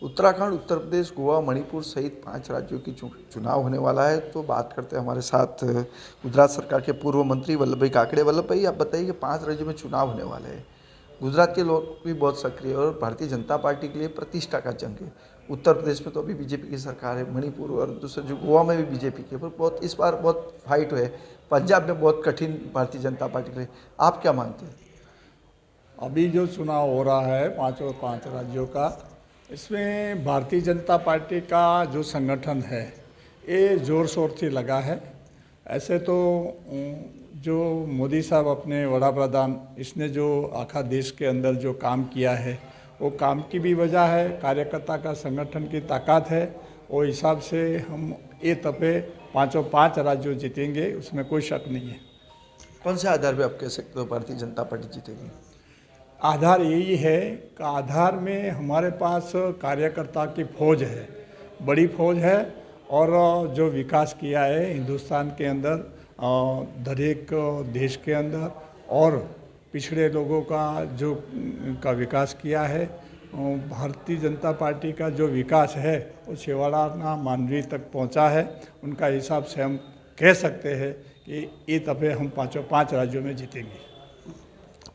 उत्तराखंड, उत्तर प्रदेश, गोवा, मणिपुर सहित 5 राज्यों की चुनाव होने वाला है। तो बात करते हैं हमारे साथ गुजरात सरकार के पूर्व मंत्री वल्लभ भाई काकड़े। वल्लभ भाई, आप बताइए कि 5 राज्यों में चुनाव होने वाले हैं। गुजरात के लोग भी बहुत सक्रिय है और भारतीय जनता पार्टी के लिए प्रतिष्ठा का जंग है। उत्तर प्रदेश में तो अभी बीजेपी की सरकार है, मणिपुर और दूसरे जो गोवा में भी बीजेपी के, पर बहुत इस बार बहुत फाइट है। पंजाब में बहुत कठिन भारतीय जनता पार्टी के लिए। आप क्या मानते हैं? अभी जो चुनाव हो रहा है पांचों 5 राज्यों का, इसमें भारतीय जनता पार्टी का जो संगठन है ये ज़ोर शोर से लगा है। ऐसे तो जो मोदी साहब अपने वड़ा प्रधान, इसने जो आखा देश के अंदर जो काम किया है वो काम की भी वजह है, कार्यकर्ता का संगठन की ताकत है। वो हिसाब से हम ये तपे पांचों 5 राज्यों जीतेंगे, उसमें कोई शक नहीं है। कौन से आधार पे आप कह सकते हो भारतीय जनता पार्टी जीतेगी? आधार यही है कि आधार में हमारे पास कार्यकर्ता की फौज है, बड़ी फौज है। और जो विकास किया है हिंदुस्तान के अंदर, दरेक देश के अंदर, और पिछड़े लोगों का विकास किया है। भारतीय जनता पार्टी का जो विकास है वो छेवाड़ा मानवी तक पहुंचा है। उनका हिसाब से हम कह सकते हैं कि ये तबे हम 5 राज्यों में जीतेंगे।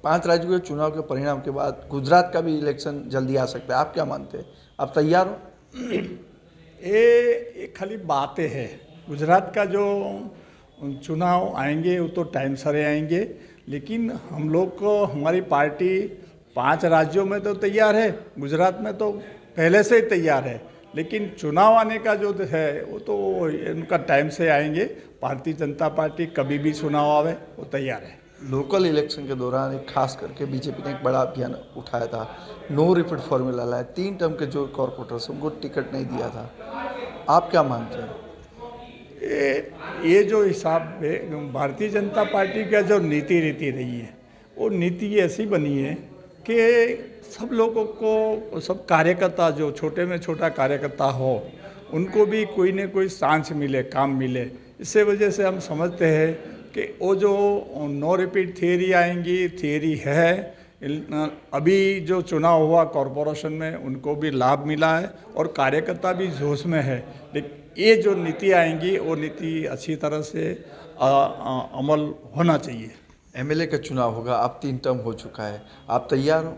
5 राज्यों के चुनाव के परिणाम के बाद गुजरात का भी इलेक्शन जल्दी आ सकता है। आप क्या मानते हैं? आप तैयार हो? ये खाली बातें हैं। गुजरात का जो चुनाव आएंगे वो तो टाइम से आएंगे, लेकिन हम लोग को, हमारी पार्टी 5 राज्यों में तो तैयार है, गुजरात में तो पहले से ही तैयार है। लेकिन चुनाव आने का जो है वो तो उनका टाइम से आएंगे। भारतीय जनता पार्टी कभी भी चुनाव आवे वो तैयार है। लोकल इलेक्शन के दौरान एक खास करके बीजेपी ने एक बड़ा अभियान उठाया था, नो रिपीट फॉर्मूला लाया। 3 टर्म के जो कॉर्पोरेटर्स उनको टिकट नहीं दिया था। आप क्या मानते हैं? ये जो हिसाब है, भारतीय जनता पार्टी का जो नीति रीति रही है वो नीति ऐसी बनी है कि सब लोगों को, सब कार्यकर्ता जो छोटे में छोटा कार्यकर्ता हो, उनको भी कोई न कोई चांस मिले, काम मिले। इसी वजह से हम समझते हैं कि वो जो नो रिपीट थियरी आएंगी, थियरी है। अभी जो चुनाव हुआ कॉरपोरेशन में, उनको भी लाभ मिला है और कार्यकर्ता भी जोश में है। लेकिन ये जो नीति आएंगी वो नीति अच्छी तरह से अमल होना चाहिए। एमएलए का चुनाव होगा, अब 3 टर्म हो चुका है, आप तैयार हो?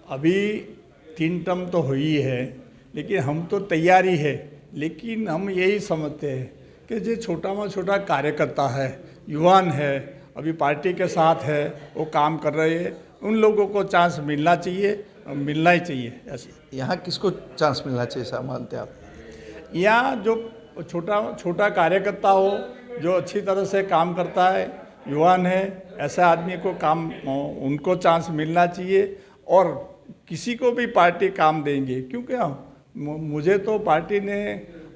अभी 3 टर्म तो हुई है, लेकिन हम तो तैयारी है। लेकिन हम यही समझते हैं कि जो छोटा कार्यकर्ता है, युवान है, अभी पार्टी के साथ है, वो काम कर रहे हैं, उन लोगों को चांस मिलना चाहिए, मिलना ही चाहिए। ऐसे यहाँ किसको चांस मिलना चाहिए ऐसा मानते हैं आप? यहाँ जो छोटा कार्यकर्ता हो, जो अच्छी तरह से काम करता है, युवान है, ऐसे आदमी को काम, उनको चांस मिलना चाहिए। और किसी को भी पार्टी काम देंगे, क्योंकि मुझे तो पार्टी ने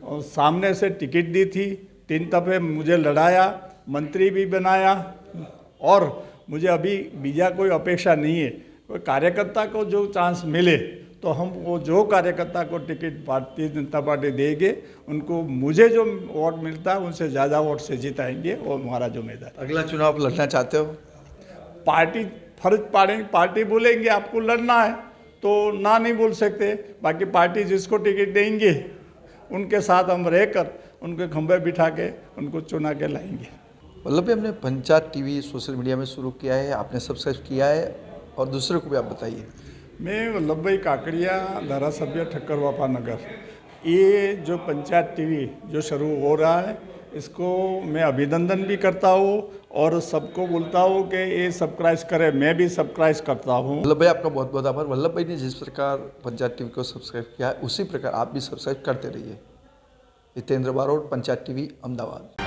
सामने से टिकट दी थी, 3 दफे मुझे लड़ाया, मंत्री भी बनाया, और मुझे अभी बीजा कोई अपेक्षा नहीं है। कोई कार्यकर्ता को जो चांस मिले तो हम वो जो कार्यकर्ता को टिकट भारतीय जनता पार्टी देंगे, उनको मुझे जो वोट मिलता है उनसे ज़्यादा वोट से जिताएंगे, वो हमारा जिम्मेदार। अगला चुनाव लड़ना चाहते हो? पार्टी फर्ज पाड़ेंगे, पार्टी बोलेंगे आपको लड़ना है तो ना नहीं बोल सकते। बाकी पार्टी जिसको टिकट देंगे उनके साथ हम रहकर उनके खंभे बिठा के उनको चुना के लाएंगे। वल्लभ भाई, हमने पंचायत टीवी सोशल मीडिया में शुरू किया है, आपने सब्सक्राइब किया है, और दूसरे को भी आप बताइए। मैं वल्लभ भाई काकड़िया, धारासभ्य ठक्करवापा नगर, ये जो पंचायत टीवी जो शुरू हो रहा है, इसको मैं अभिनंदन भी करता हूँ और सबको बोलता हूँ कि ये सब्सक्राइब करें। मैं भी सब्सक्राइब करता हूँ। वल्लभ भाई, आपका बहुत बहुत आभार। वल्लभ भाई ने जिस प्रकार पंचायत टीवी को सब्सक्राइब किया है, उसी प्रकार आप भी सब्सक्राइब करते रहिए। हितेंद्र बारोट, पंचायत टीवी, अहमदाबाद।